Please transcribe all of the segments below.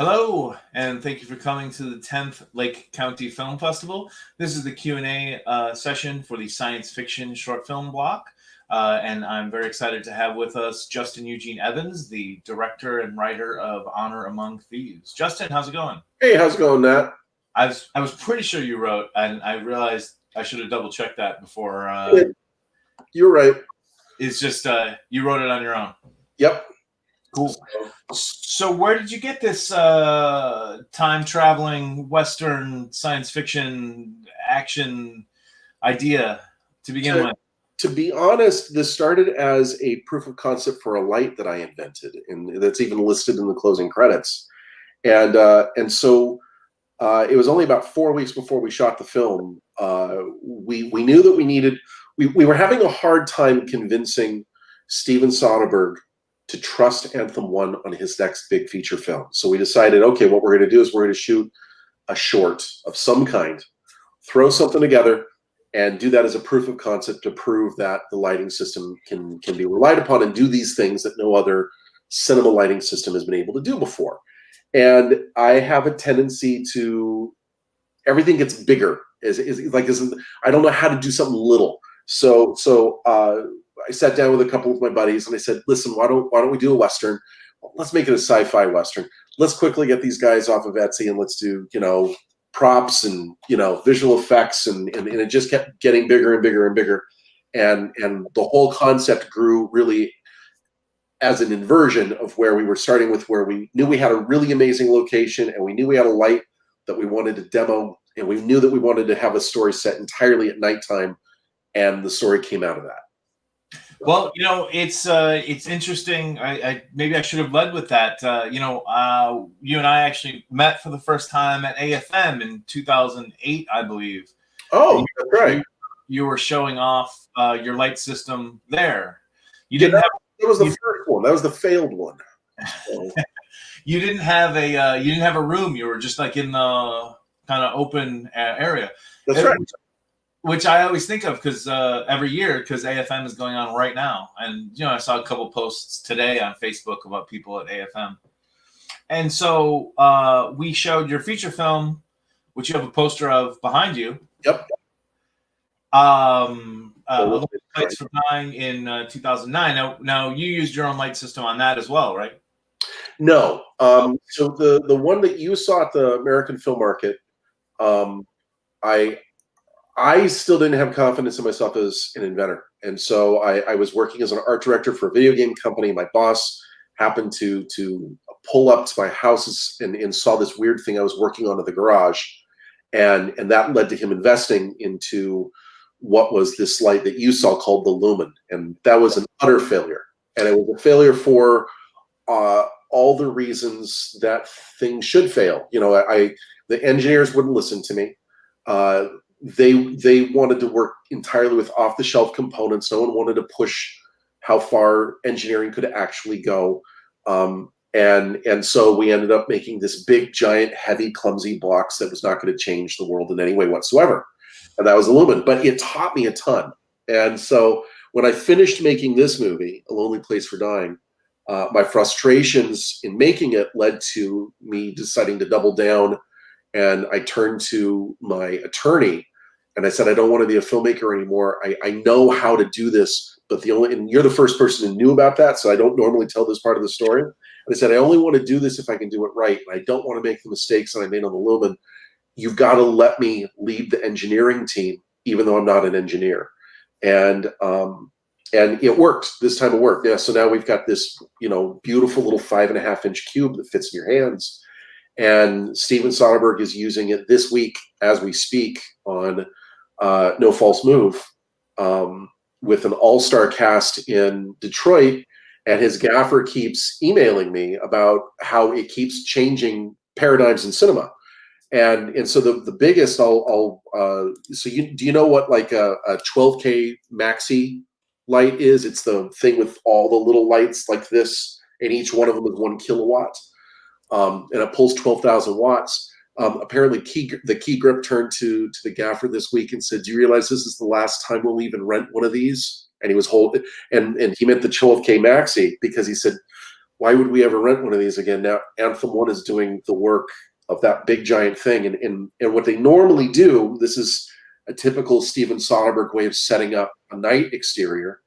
Hello, and thank you for coming to the 10th Lake County Film Festival. This is the Q&A session for the science fiction short film block, and I'm very excited to have with us Justin Eugene Evans, the director and writer of Honor Among Thieves. Justin, how's it going? Hey, how's it going, Nat? I was pretty sure you wrote, and I realized I should have double-checked that before. You're right. It's just you wrote it on your own. Yep. Cool. So where did you get this time-traveling Western science fiction action idea to begin with? To be honest, this started as a proof of concept for a light that I invented, and that's even listed in the closing credits. And so it was only about 4 weeks before we shot the film. We knew that we were having a hard time convincing Steven Soderbergh to trust Anthem 1 on his next big feature film. So we decided, okay, what we're going to do is we're going to shoot a short of some kind, throw something together, and do that as a proof of concept to prove that the lighting system can be relied upon and do these things that no other cinema lighting system has been able to do before. And I have a tendency to, everything gets bigger. I don't know how to do something little. So I sat down with a couple of my buddies and I said, listen, why don't we do a Western? Well, let's make it a sci-fi Western. Let's quickly get these guys off of Etsy and let's do, props and, visual effects. And it just kept getting bigger and bigger and bigger. And the whole concept grew really as an inversion of where we were starting with, where we knew we had a really amazing location and we knew we had a light that we wanted to demo. And we knew that we wanted to have a story set entirely at nighttime. And the story came out of that. Well, it's interesting. Maybe I should have led with that. You and I actually met for the first time at AFM in 2008, I believe. Oh, that's right. You were showing off your light system there. That was the first one. That was the failed one. So. You didn't have a room. You were just like in the kind of open area. That's right. Which I always think of because every year, because AFM is going on right now. And, I saw a couple posts today on Facebook about people at AFM. And so we showed your feature film, which you have a poster of behind you. Yep. A Little Lights for Dying in 2009. Now, you used your own light system on that as well, right? No. So the one that you saw at the American Film Market, I still didn't have confidence in myself as an inventor. And so I was working as an art director for a video game company. My boss happened to pull up to my house and saw this weird thing I was working on in the garage. And that led to him investing into what was this light that you saw called the Lumen. And that was an utter failure. And it was a failure for all the reasons that things should fail. The engineers wouldn't listen to me. They wanted to work entirely with off-the-shelf components. No one wanted to push how far engineering could actually go. And so we ended up making this big, giant, heavy, clumsy box that was not going to change the world in any way whatsoever. And that was the Lumen. But it taught me a ton. And so when I finished making this movie, A Lonely Place for Dying, my frustrations in making it led to me deciding to double down. And I turned to my attorney and I said, I don't want to be a filmmaker anymore. I know how to do this, but and you're the first person who knew about that, so I don't normally tell this part of the story. And I said, I only want to do this if I can do it right. And I don't want to make the mistakes that I made on the Lumen. You've got to let me lead the engineering team, even though I'm not an engineer. And it worked. This time it worked. Yeah. So now we've got this, beautiful little 5.5-inch cube that fits in your hands. And Steven Soderbergh is using it this week as we speak on No False Move with an all-star cast in Detroit. And his gaffer keeps emailing me about how it keeps changing paradigms in cinema. And so the biggest, do you know what like a 12K maxi light is? It's the thing with all the little lights like this, and each one of them is 1 kilowatt. And it pulls 12,000 watts. Apparently, the key grip turned to the gaffer this week and said, "Do you realize this is the last time we'll even rent one of these?" And he was and he meant the 12K Maxi, because he said, why would we ever rent one of these again? Now Anthem 1 is doing the work of that big giant thing. And what they normally do, this is a typical Steven Soderbergh way of setting up a night exterior,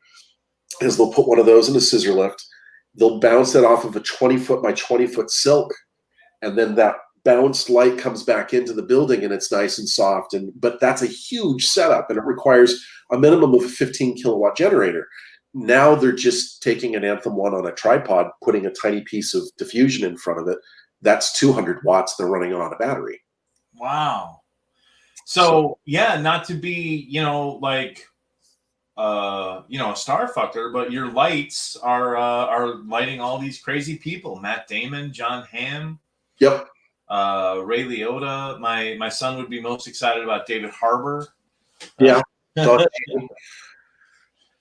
is they'll put one of those in a scissor lift. They'll bounce that off of a 20-foot by 20-foot silk, and then that bounced light comes back into the building, and it's nice and soft. But that's a huge setup, and it requires a minimum of a 15 kilowatt generator. Now they're just taking an Anthem 1 on a tripod, putting a tiny piece of diffusion in front of it. That's 200 watts. They're running on a battery. Wow. So yeah, not to be, like, a star fucker, but your lights are lighting all these crazy people: Matt Damon, John Hamm, Yep. Ray Liotta. My son would be most excited about David Harbour. Yeah.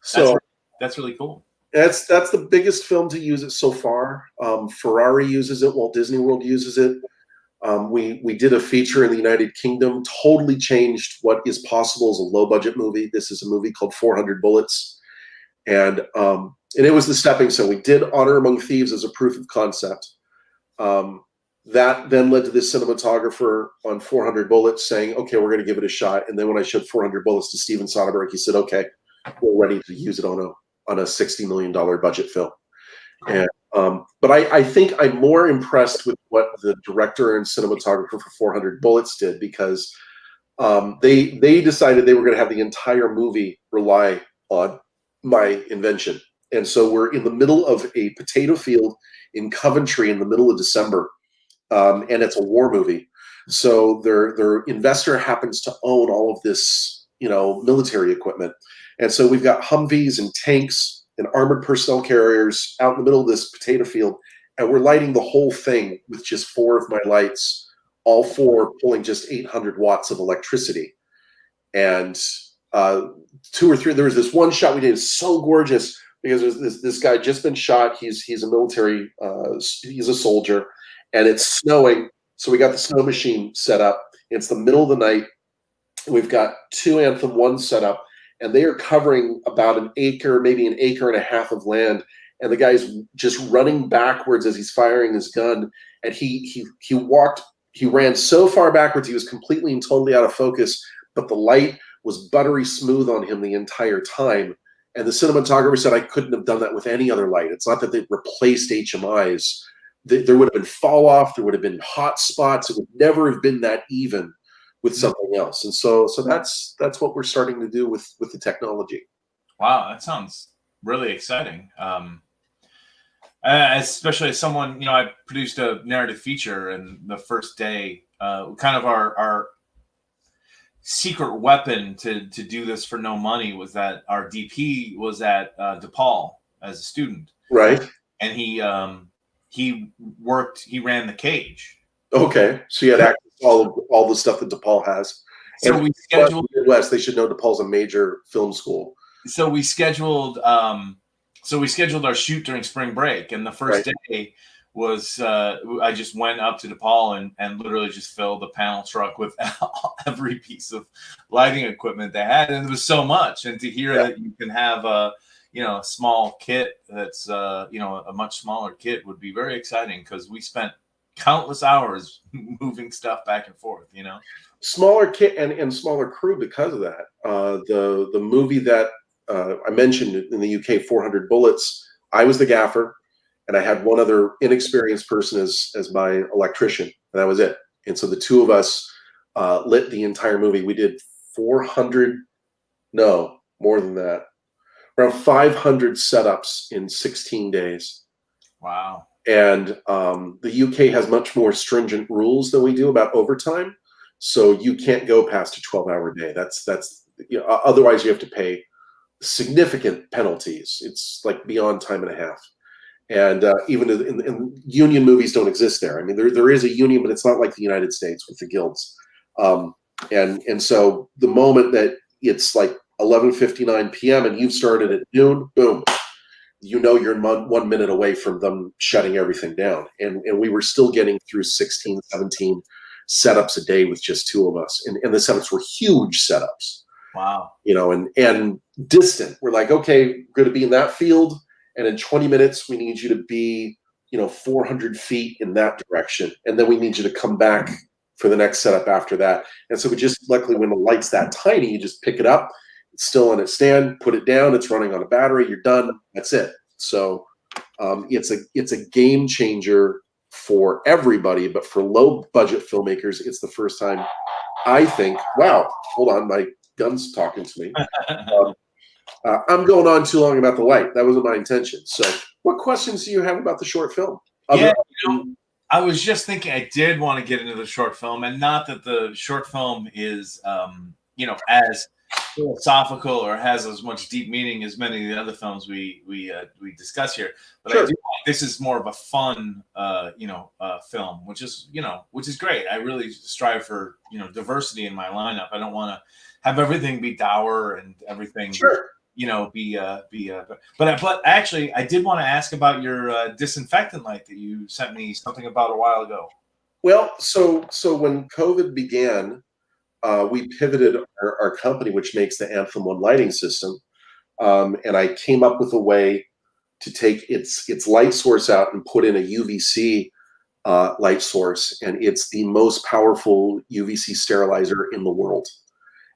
So that's really cool. That's the biggest film to use it so far. Ferrari uses it. Walt Disney World uses it. We did a feature in the United Kingdom, totally changed what is possible as a low budget movie. This is a movie called 400 Bullets. And it was the stepping stone. We did Honor Among Thieves as a proof of concept. That then led to this cinematographer on 400 Bullets saying, okay, we're going to give it a shot. And then when I showed 400 Bullets to Steven Soderbergh, he said, okay, we're ready to use it on a $60 million budget film. And but I think I'm more impressed with what the director and cinematographer for 400 Bullets did, because they decided they were going to have the entire movie rely on my invention. And so we're in the middle of a potato field in Coventry in the middle of December, and it's a war movie. So their investor happens to own all of this, military equipment. And so we've got Humvees and tanks and armored personnel carriers out in the middle of this potato field, and we're lighting the whole thing with just 4 of my lights, all 4 pulling just 800 watts of electricity. And 2 or 3, there was this one shot we did, so gorgeous, because there's this guy just been shot. He's a military, he's a soldier, and it's snowing. So we got the snow machine set up. It's the middle of the night. We've got 2 Anthem 1s set up, and they are covering about an acre, maybe an acre and a half of land. And the guy's just running backwards as he's firing his gun. And he ran so far backwards, he was completely and totally out of focus, but the light was buttery smooth on him the entire time. And the cinematographer said, I couldn't have done that with any other light. It's not that they replaced HMIs. There would have been fall off. There would have been hot spots. It would never have been that even with something else. And so that's what we're starting to do with the technology. Wow, that sounds really exciting. Especially as someone, I produced a narrative feature, and the first day, kind of our secret weapon to do this for no money was that our DP was at DePaul as a student. Right. And he ran the cage. Okay. So you had access to all the stuff that DePaul has. So we scheduled Midwest, they should know DePaul's a major film school. So we scheduled our shoot during spring break, and the first day was I just went up to DePaul and literally just filled the panel truck with every piece of lighting equipment they had, and it was so much. And to hear that you can have a small kit that's a much smaller kit would be very exciting, because we spent countless hours moving stuff back and forth. Smaller kit and smaller crew because of that. The movie that I mentioned in the UK, 400 Bullets, I was the gaffer, and I had one other inexperienced person as my electrician, and that was it. And so the 2 of us lit the entire movie. We did 400, no, more than that, around 500 setups in 16 days. Wow. And the UK has much more stringent rules than we do about overtime. So you can't go past a 12-hour day. That's otherwise you have to pay significant penalties. It's like beyond time and a half. And even in union movies don't exist there. I mean, there is a union, but it's not like the United States with the guilds. And so the moment that it's like 11:59 p.m. and you've started at noon, boom, you're 1 minute away from them shutting everything down. And we were still getting through 16, 17 setups a day with just 2 of us. And the setups were huge setups. Wow. And distant. We're like, okay, we're going to be in that field, and in 20 minutes we need you to be, 400 feet in that direction, and then we need you to come back for the next setup after that. And so we just, luckily, when the light's that tiny, you just pick it up, it's still on its stand, put it down, it's running on a battery, you're done, that's it. So it's a game changer for everybody, but for low budget filmmakers, it's the first time I think, wow, hold on, my gun's talking to me. I'm going on too long about the light. That wasn't my intention. So what questions do you have about the short film? Yeah, I was just thinking I did want to get into the short film, and not that the short film is, as philosophical or has as much deep meaning as many of the other films we discuss here. But Sure. I do think this is more of a fun, film, which is great. I really strive for diversity in my lineup. I don't want to have everything be dour and everything. Sure. But actually, I did want to ask about your disinfectant light that you sent me something about a while ago. Well, so when COVID began, we pivoted our company, which makes the Anthem One lighting system, and I came up with a way to take its light source out and put in a UVC light source, and it's the most powerful UVC sterilizer in the world,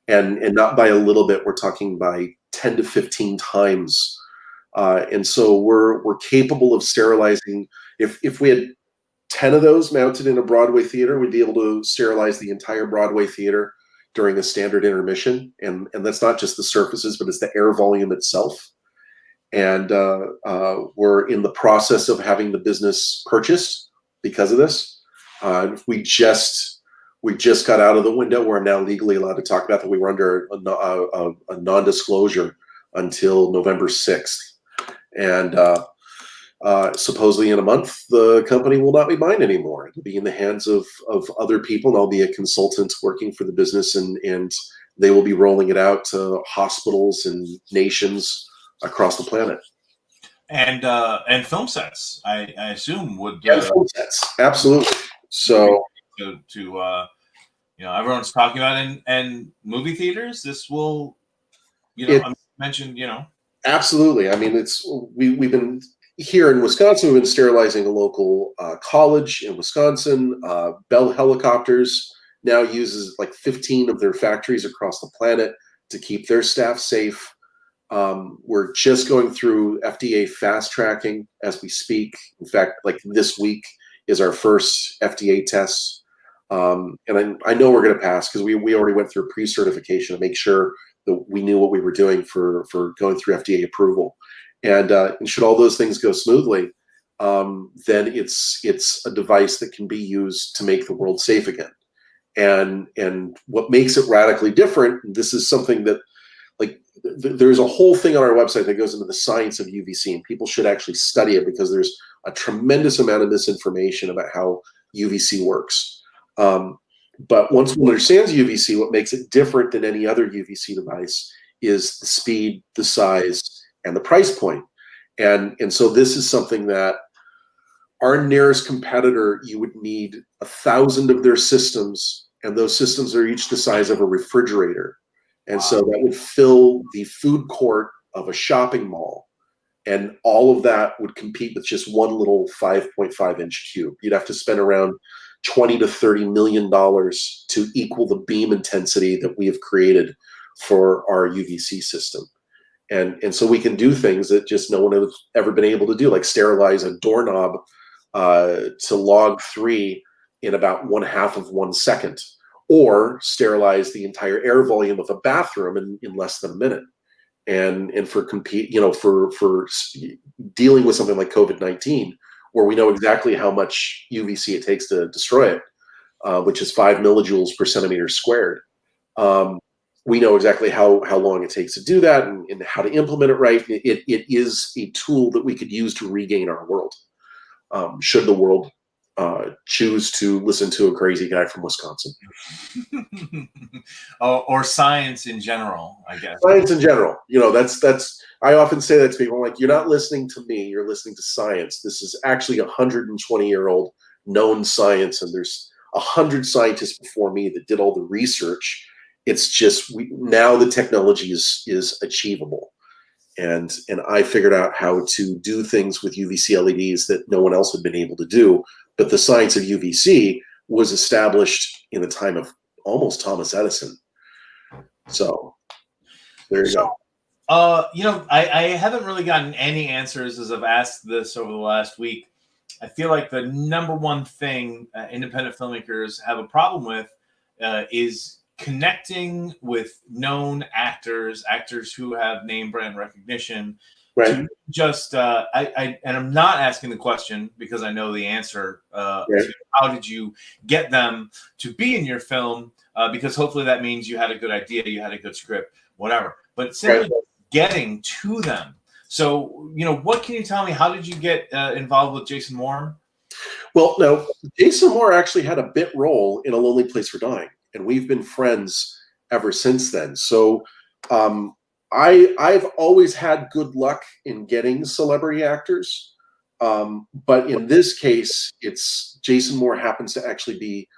and not by a little bit. We're talking by 10 to 15 times, and so we're capable of sterilizing. If we had 10 of those mounted in a Broadway theater, we'd be able to sterilize the entire Broadway theater during a standard intermission, and that's not just the surfaces, but it's the air volume itself. And we're in the process of having the business purchased because of this. We just got out of the window where I'm now legally allowed to talk about that. We were under a non-disclosure until November 6th. And supposedly in a month, the company will not be mine anymore. It'll be in the hands of other people, and I'll be a consultant working for the business, and they will be rolling it out to hospitals and nations across the planet. And film sets, I assume would. Film sets, absolutely. So everyone's talking about it, and movie theaters. This will, mentioned. Absolutely. I mean, we've been here in Wisconsin. We've been sterilizing a local college in Wisconsin. Bell Helicopters now uses like 15 of their factories across the planet to keep their staff safe. We're just going through FDA fast tracking as we speak. In fact, like this week is our first FDA test. And I know we're going to pass because we already went through pre-certification to make sure that we knew what we were doing for going through FDA approval. And should all those things go smoothly, then it's a device that can be used to make the world safe again. And what makes it radically different, this is something that, like, there's a whole thing on our website that goes into the science of UVC, and people should actually study it because there's a tremendous amount of misinformation about how UVC works. But once one understands UVC, what makes it different than any other UVC device is the speed, the size, and the price point. And so this is something that our nearest competitor, you would need 1,000 of their systems, and those systems are each the size of a refrigerator. And so that would fill the food court of a shopping mall. And all of that would compete with just one little 5.5-inch cube. You'd have to spend around $20 to $30 million to equal the beam intensity that we have created for our UVC system. And so we can do things that just no one has ever been able to do, like sterilize a doorknob to log 3 in about 1/2 of 1 second, or sterilize the entire air volume of a bathroom in less than a minute. And for dealing with something like COVID-19, where we know exactly how much UVC it takes to destroy it, which is 5 millijoules per centimeter squared. We know exactly how long it takes to do that and how to implement it right. It is a tool that we could use to regain our world, should the world choose to listen to a crazy guy from Wisconsin. or science in general, I guess. Science in general. That's I often say that to people. I'm like, you're not listening to me, you're listening to science. This is actually 120-year-old known science, and there's 100 scientists before me that did all the research. It's just now the technology is achievable. and I figured out how to do things with UVC LEDs that no one else had been able to do. But the science of UVC was established in the time of almost Thomas Edison. So there you go. I haven't really gotten any answers as I've asked this over the last week. I feel like the number one thing independent filmmakers have a problem with is connecting with known actors who have name brand recognition. Right. To just, and I'm not asking the question because I know the answer to how did you get them to be in your film, because hopefully that means you had a good idea, you had a good script, whatever. But simply getting to them. So, what can you tell me? How did you get involved with Jason Moore? Well, no, Jason Moore actually had a bit role in A Lonely Place for Dying, and we've been friends ever since then. So I've always had good luck in getting celebrity actors. But in this case, it's Jason Moore happens to actually be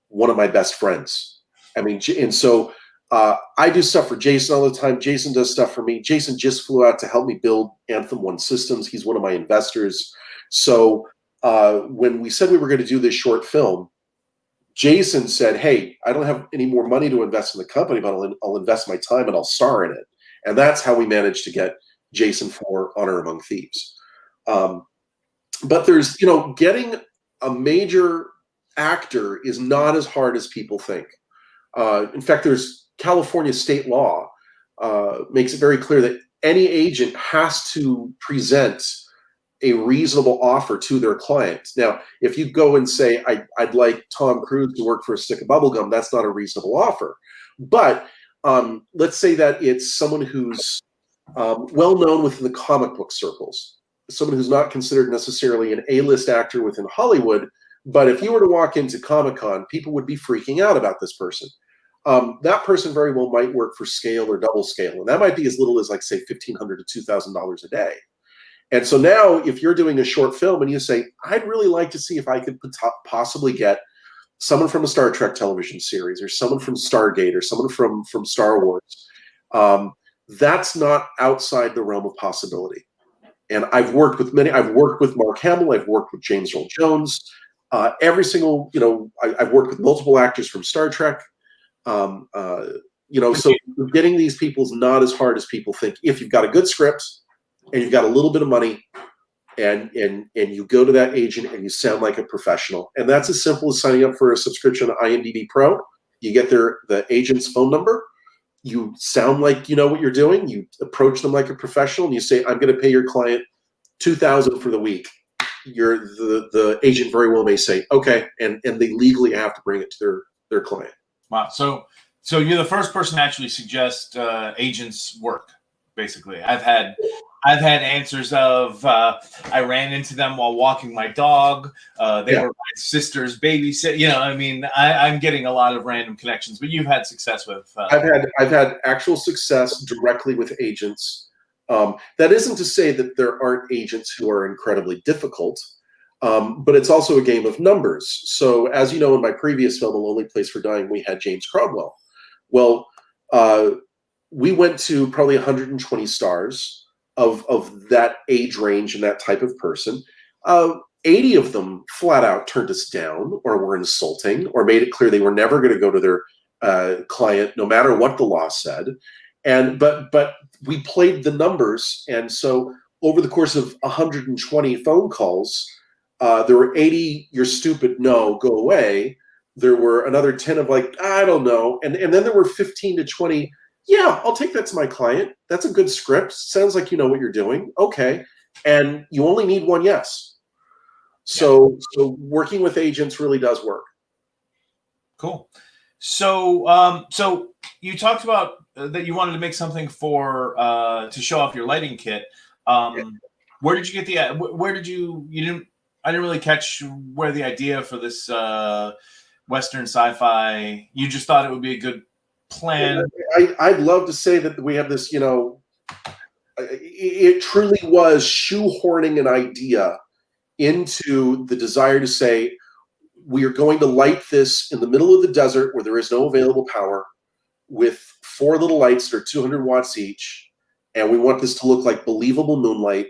one of my best friends. I mean, and so I do stuff for Jason all the time. Jason does stuff for me. Jason just flew out to help me build Anthem One Systems. He's one of my investors. So when we said we were going to do this short film, Jason said, "Hey, I don't have any more money to invest in the company, but I'll invest my time and I'll star in it." And that's how we managed to get Jason for Honor Among Thieves. But there's, getting a major actor is not as hard as people think. In fact, there's California state law makes it very clear that any agent has to present a reasonable offer to their client. Now, if you go and say, I'd like Tom Cruise to work for a stick of bubblegum, that's not a reasonable offer. But let's say that it's someone who's well known within the comic book circles, someone who's not considered necessarily an A-list actor within Hollywood, but if you were to walk into Comic-Con, people would be freaking out about this person. That person very well might work for scale or double scale, and that might be as little as, like, say, $1,500 to $2,000 a day. And so now if you're doing a short film and you say, I'd really like to see if I could possibly get someone from a Star Trek television series or someone from Stargate or someone from Star Wars, that's not outside the realm of possibility. And I've worked with many. I've worked with Mark Hamill. I've worked with James Earl Jones. Every single, I've worked with multiple actors from Star Trek. So getting these people is not as hard as people think. If you've got a good script and you've got a little bit of money, and you go to that agent and you sound like a professional, and that's as simple as signing up for a subscription to IMDb Pro. You get the agent's phone number. You sound like you know what you're doing. You approach them like a professional, and you say, "I'm going to pay your client $2,000 for the week." The agent very well may say, "Okay," and they legally have to bring it to their client. Wow. So you're the first person to actually suggest agents work. Basically, I've had answers of I ran into them while walking my dog. They were my sister's babysit. I'm getting a lot of random connections, but you've had success with. I've had actual success directly with agents. That isn't to say that there aren't agents who are incredibly difficult, but it's also a game of numbers. So as you know, in my previous film, A Lonely Place for Dying, we had James Cromwell. Well, we went to probably 120 stars of that age range and that type of person. 80 of them flat out turned us down or were insulting or made it clear they were never going to go to their client no matter what the law said. But we played the numbers, and so over the course of 120 phone calls, there were 80, "You're stupid, no, go away." There were another 10 of like, "I don't know," and then there were 15 to 20, "Yeah, I'll take that to my client. That's a good script. Sounds like you know what you're doing. Okay." And you only need one yes. So working with agents really does work. Cool. So you talked about that you wanted to make something for to show off your lighting kit. Where did you get the? Where did you didn't? I didn't really catch where the idea for this Western sci-fi. You just thought it would be a good plan. I'd love to say that we have this. It truly was shoehorning an idea into the desire to say, we are going to light this in the middle of the desert where there is no available power with 4 little lights that are 200 watts each. and we want this to look like believable Moonlight.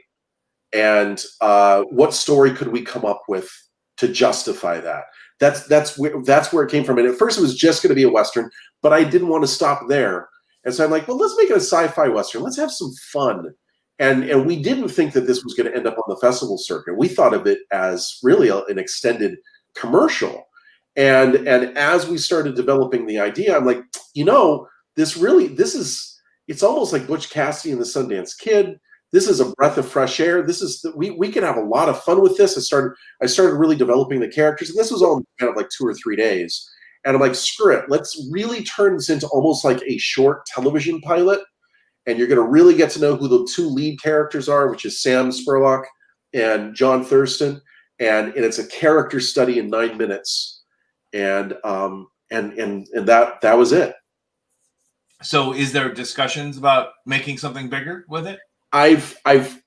And what story could we come up with to justify that? That's where it came from. And at first, it was just going to be a Western, but I didn't want to stop there. And so I'm like, well, let's make it a sci-fi Western. Let's have some fun. And we didn't think that this was going to end up on the festival circuit. We thought of it as really an extended commercial. And as we started developing the idea, I'm like, this is, it's almost like Butch Cassidy and the Sundance Kid. This is a breath of fresh air. We can have a lot of fun with this. I started really developing the characters, and this was all kind of like 2 or 3 days. And I'm like, screw it. Let's really turn this into almost like a short television pilot. And you're going to really get to know who the 2 lead characters are, which is Sam Spurlock and John Thurston. And it's a character study in 9 minutes. And that was it. So is there discussions about making something bigger with it? I've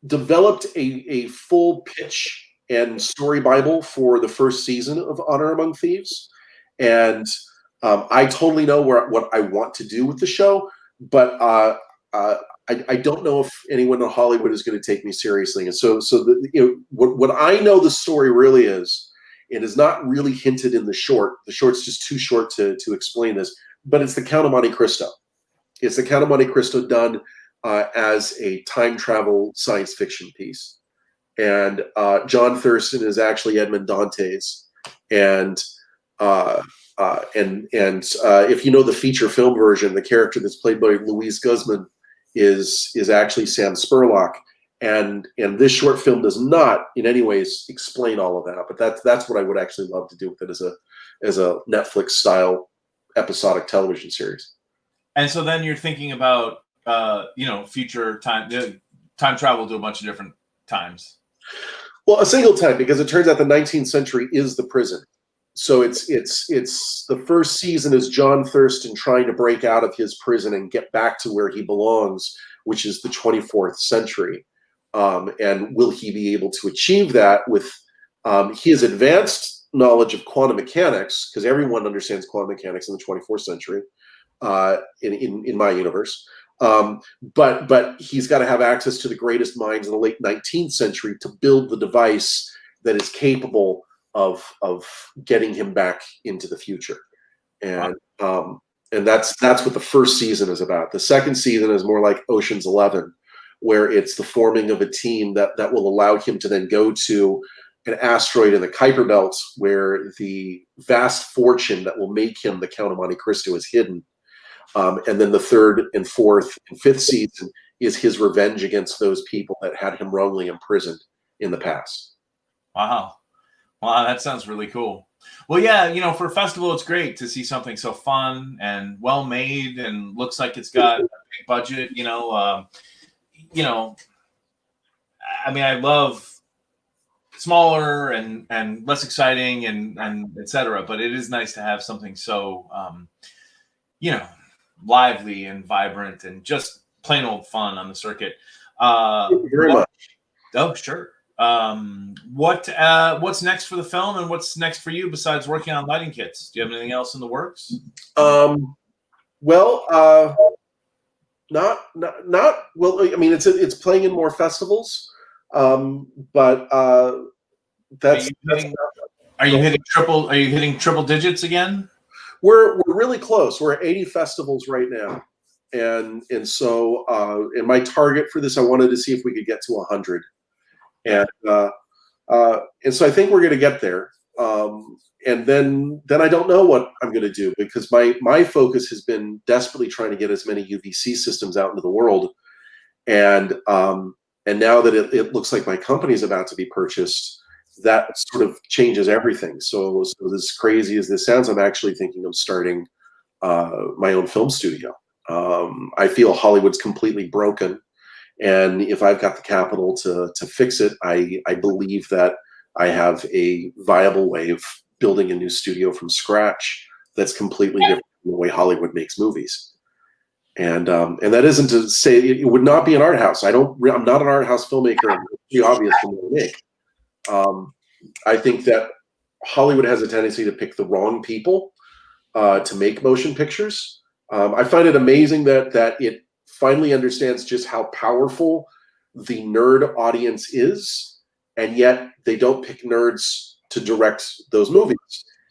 developed a full pitch and story Bible for the first season of Honor Among Thieves. And I totally know what I want to do with the show, but I don't know if anyone in Hollywood is going to take me seriously. And so what I know the story really is, it is not really hinted in the short. The short's just too short to explain this, but it's the Count of Monte Cristo. It's the Count of Monte Cristo done as a time travel science fiction piece. And John Thurston is actually Edmond Dantes. And if you know the feature film version, the character that's played by Louise Guzman is actually Sam Spurlock. And this short film does not in any ways explain all of that, but that's what I would actually love to do with it as a Netflix style episodic television series. And so then you're thinking about future time travel to a bunch of different times. Well, a single time, because it turns out the 19th century is the prison. So it's the first season is John Thurston trying to break out of his prison and get back to where he belongs, which is the 24th century. And will he be able to achieve that with his advanced knowledge of quantum mechanics? Because everyone understands quantum mechanics in the 24th century in my universe. But he's got to have access to the greatest minds in the late 19th century to build the device that is capable of getting him back into the future. And that's what the first season is about. The second season is more like Ocean's 11, where it's the forming of a team that will allow him to then go to an asteroid in the Kuiper Belt where the vast fortune that will make him the Count of Monte Cristo is hidden. And then the third and fourth and fifth season is his revenge against those people that had him wrongly imprisoned in the past. Wow, that sounds really cool. Well, yeah, for a festival, it's great to see something so fun and well made and looks like it's got a big budget. I love smaller and less exciting and etc. But it is nice to have something so lively and vibrant and just plain old fun on the circuit. Thank you very much. Oh, sure. What's next for the film, and what's next for you besides working on lighting kits? Do you have anything else in the works? Not well. I mean, it's playing in more festivals, but that's. Are you hitting triple digits again? We're really close. We're at 80 festivals right now, and so in my target for this, I wanted to see if we could get to 100, and so I think we're going to get there. And then I don't know what I'm going to do, because my focus has been desperately trying to get as many UVC systems out into the world, and now that it looks like my company is about to be purchased, that sort of changes everything. So as crazy as this sounds, I'm actually thinking of starting my own film studio. I feel Hollywood's completely broken, and if I've got the capital to fix it, I believe that I have a viable way of building a new studio from scratch that's completely different from the way Hollywood makes movies. And that isn't to say it would not be an art house. I'm not an art house filmmaker. It's pretty obvious from what I make. I think that Hollywood has a tendency to pick the wrong people to make motion pictures. I find it amazing that it finally understands just how powerful the nerd audience is, and yet they don't pick nerds to direct those movies.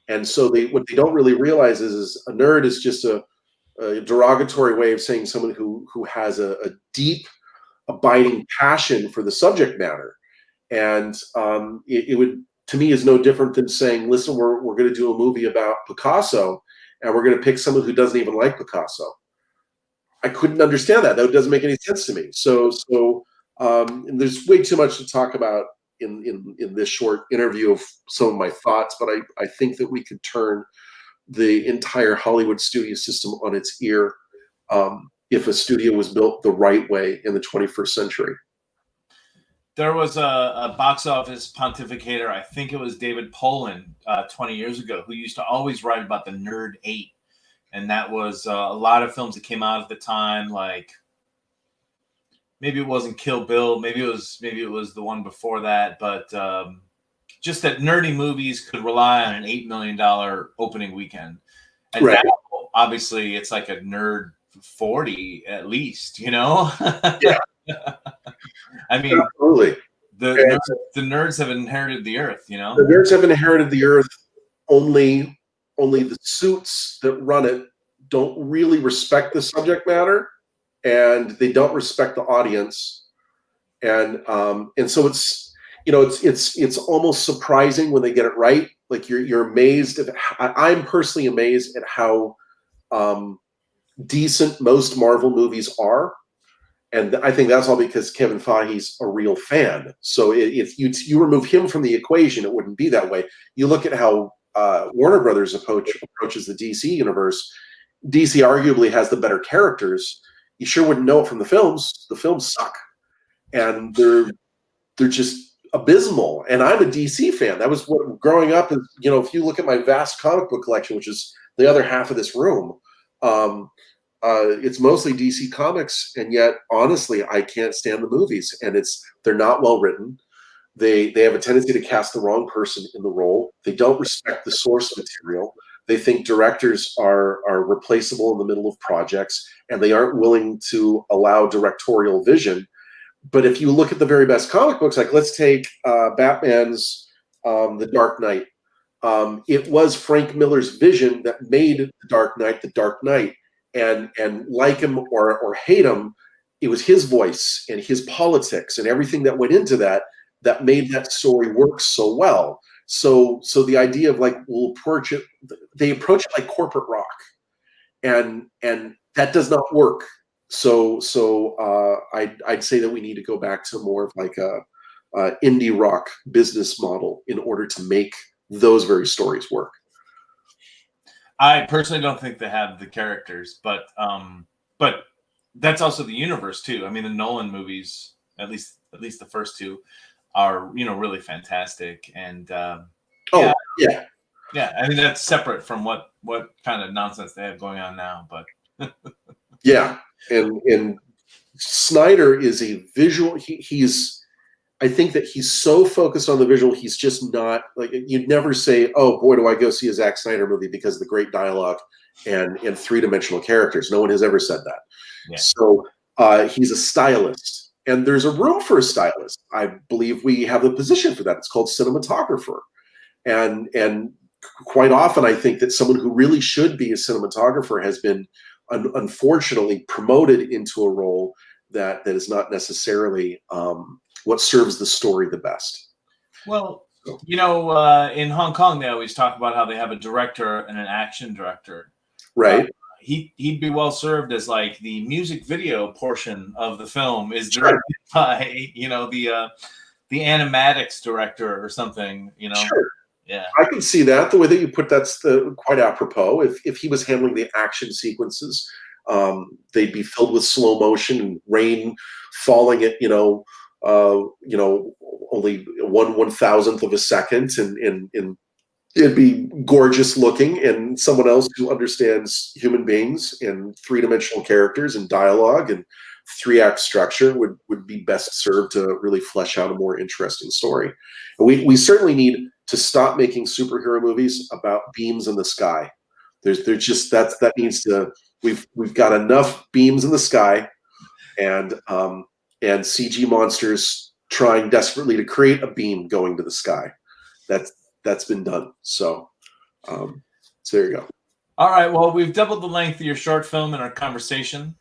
And so what they don't really realize is a nerd is just a derogatory way of saying someone who has a deep, abiding passion for the subject matter. And it would, to me, is no different than saying, listen, we're going to do a movie about Picasso, and we're going to pick someone who doesn't even like Picasso. I couldn't understand that. That doesn't make any sense to me. So and there's way too much to talk about in this short interview of some of my thoughts, but I think that we could turn the entire Hollywood studio system on its ear if a studio was built the right way in the 21st century. There was a box office pontificator, I think it was David Poland, 20 years ago, who used to always write about the Nerd 8. And that was a lot of films that came out at the time, like maybe it wasn't Kill Bill, maybe it was the one before that, but just that nerdy movies could rely on an $8 million opening weekend. And right. Now, obviously, it's like a Nerd 40 at least, you know? Yeah. I mean, absolutely. The nerds have inherited the earth, you know? The nerds have inherited the earth. Only the suits that run it don't really respect the subject matter, and they don't respect the audience. And so it's, you know, it's almost surprising when they get it right. Like you're amazed at, I'm personally amazed at how decent most Marvel movies are. And I think that's all because Kevin Feige's a real fan. So if you remove him from the equation, it wouldn't be that way. You look at how Warner Brothers approaches the DC universe. DC arguably has the better characters. You sure wouldn't know it from the films. The films suck, and they're just abysmal. And I'm a DC fan. That was what growing up is. You know, if you look at my vast comic book collection, which is the other half of this room, it's mostly DC comics, and yet honestly, I can't stand the movies, and they're not well written. They have a tendency to cast the wrong person in the role. They don't respect the source material. They think directors are replaceable in the middle of projects, and they aren't willing to allow directorial vision. But if you look at the very best comic books, like let's take Batman's The Dark Knight. It was Frank Miller's vision that made The Dark Knight. And like him or hate him, it was his voice and his politics and everything that went into that made that story work so well. So the idea of like they approach it like corporate rock, and that does not work. So I'd say that we need to go back to more of like a indie rock business model in order to make those very stories work. I personally don't think they have the characters, but that's also the universe too. I mean, the Nolan movies, at least the first two, are, you know, really fantastic. And yeah. I mean, that's separate from what kind of nonsense they have going on now. But yeah, and Snyder is a visual. I think that he's so focused on the visual, he's just not like, you'd never say, oh boy, do I go see a Zack Snyder movie because of the great dialogue and three-dimensional characters. No one has ever said that. Yeah. So he's a stylist, and there's a room for a stylist. I believe we have the position for that. It's called cinematographer. And quite often I think that someone who really should be a cinematographer has been unfortunately promoted into a role that is not necessarily what serves the story the best. Well, you know, in Hong Kong, they always talk about how they have a director and an action director. Right. He'd be well served as like the music video portion of the film is directed by, you know, the animatics director or something, you know. Sure. Yeah. I can see that. The way that you put that's quite apropos. If he was handling the action sequences, they'd be filled with slow motion and rain falling at, only 1/1000th of a second, and it'd be gorgeous looking, and someone else who understands human beings and three-dimensional characters and dialogue and 3-act structure would be best served to really flesh out a more interesting story. And we certainly need to stop making superhero movies about beams in the sky. There's just that needs to, we've got enough beams in the sky. and CG monsters trying desperately to create a beam going to the sky. That's been done. So there you go. All right. Well, we've doubled the length of your short film in our conversation.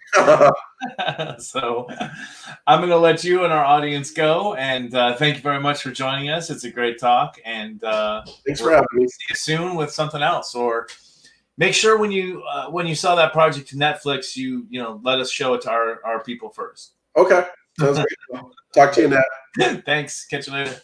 So I'm going to let you and our audience go. And thank you very much for joining us. It's a great talk. And thanks for having me. See you soon with something else. Or make sure when you saw that project to Netflix, you let us show it to our people first. Okay. Sounds great. Talk to you, Nat. Thanks. Catch you later.